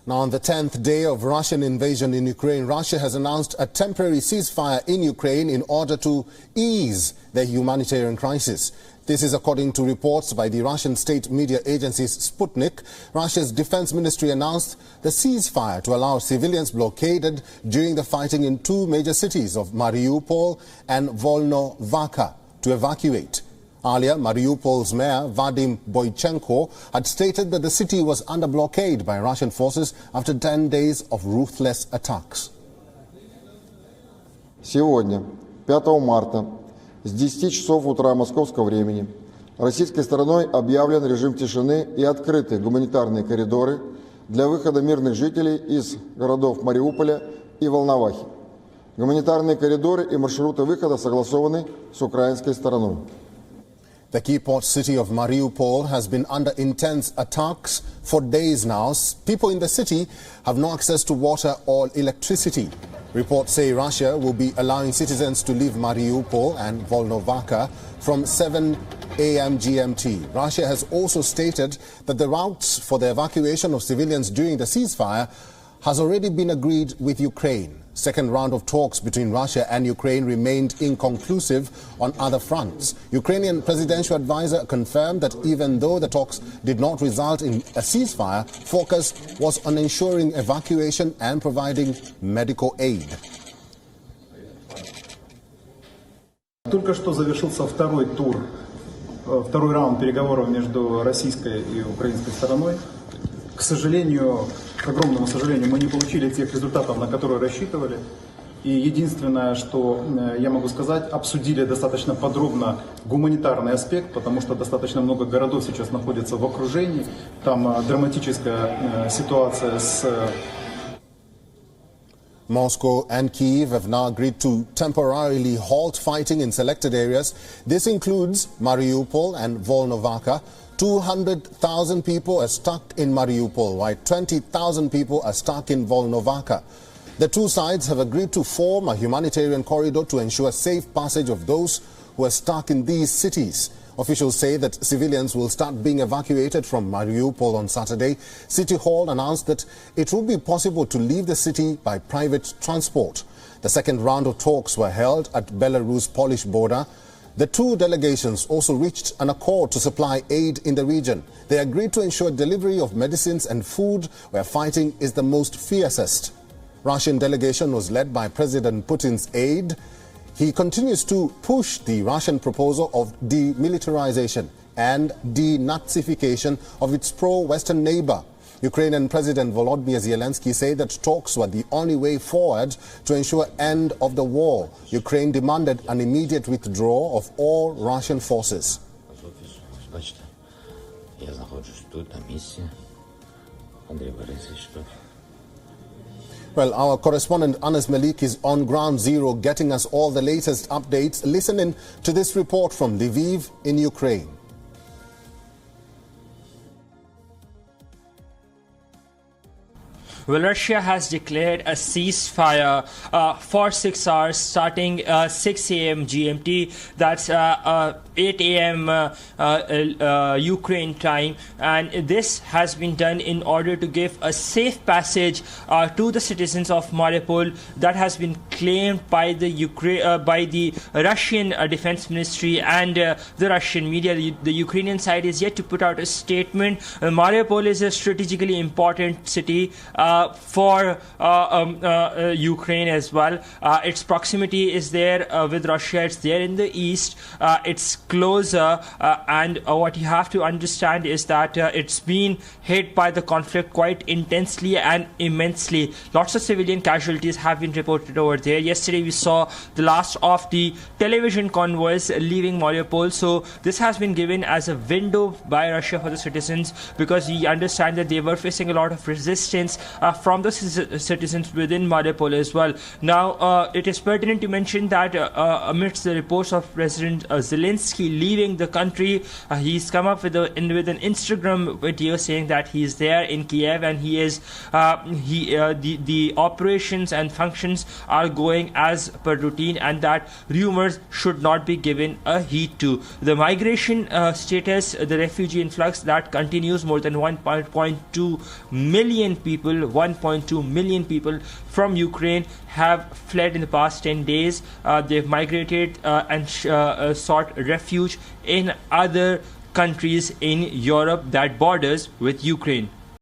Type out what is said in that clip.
Now, on the 10th day of Russian invasion in Ukraine, Russia has announced a temporary ceasefire in Ukraine in order to ease the humanitarian crisis. This is according to reports by the Russian state media agency Sputnik. Russia's defense ministry announced the ceasefire to allow civilians blockaded during the fighting in two major cities of Mariupol and Volnovakhain to evacuate. Earlier, Mariupol's mayor, Vadim Boychenko, had stated that the city was under blockade by Russian forces after 10 days of ruthless attacks. Сегодня, 5 марта, с 10 часов утра московского времени, российской стороной объявлен режим тишины и открыты гуманитарные коридоры для выхода мирных жителей из городов Мариуполя и Волновахи. Гуманитарные коридоры и маршруты выхода согласованы с украинской стороной. The key port city of Mariupol has been under intense attacks for days now. People in the city have no access to water or electricity. Reports say Russia will be allowing citizens to leave Mariupol and Volnovakhain from 7 a.m. GMT. Russia has also stated that the routes for the evacuation of civilians during the ceasefire has already been agreed with Ukraine. Second round of talks between Russia and Ukraine remained inconclusive on other fronts. Ukrainian presidential advisor confirmed that even though the talks did not result in a ceasefire, focus was on ensuring evacuation and providing medical aid. Только что завершился второй раунд переговоров между российской и украинской стороной. К сожалению, к огромному сожалению, мы не получили тех результатов, на которые рассчитывали. И единственное, что я могу сказать, обсудили достаточно подробно гуманитарный аспект, потому что достаточно много городов сейчас находятся в окружении. Там драматическая ситуация с... Moscow and Kyiv have now agreed to temporarily halt fighting in selected areas. This includes Mariupol and Volnovakhain. 200,000 people are stuck in Mariupol, while 20,000 people are stuck in Volnovakhain. The two sides have agreed to form a humanitarian corridor to ensure safe passage of those who are stuck in these cities. Officials say that civilians will start being evacuated from Mariupol on Saturday. City Hall announced that it will be possible to leave the city by private transport. The second round of talks were held at Belarus-Polish border. The two delegations also reached an accord to supply aid in the region. They agreed to ensure delivery of medicines and food where fighting is the most fiercest. Russian delegation was led by President Putin's aide. He continues to push the Russian proposal of demilitarization and denazification of its pro-Western neighbor. Ukrainian President Volodymyr Zelensky said that talks were the only way forward to ensure end of the war. Ukraine demanded an immediate withdrawal of all Russian forces. Well, our correspondent Anas Malik is on ground zero getting us all the latest updates. Listen in to this report from Lviv in Ukraine. Well, Russia has declared a ceasefire for 6 hours starting 6 a.m. GMT. That's 8 a.m. Ukraine time. And this has been done in order to give a safe passage to the citizens of Mariupol. That has been claimed by the Russian Defense Ministry and the Russian media. The Ukrainian side is yet to put out a statement. Mariupol is a strategically important city for Ukraine as well. Its proximity is there with Russia. It's there in the east. It's closer, and what you have to understand is that it's been hit by the conflict quite intensely and immensely. Lots of civilian casualties have been reported over there. Yesterday we saw the last of the television convoys leaving Mariupol. So this has been given as a window by Russia for the citizens, because we understand that they were facing a lot of resistance from the citizens within Mariupol as well. Now, it is pertinent to mention that amidst the reports of President Zelensky Zelensky leaving the country. He's come up with an Instagram video saying that he's there in Kiev, and he is the operations and functions are going as per routine, and that rumors should not be given a heed to. The migration status, the refugee influx that continues. More than 1.2 million people from Ukraine have fled in the past 10 days. They've migrated and sought refuge in other countries in Europe that borders with Ukraine.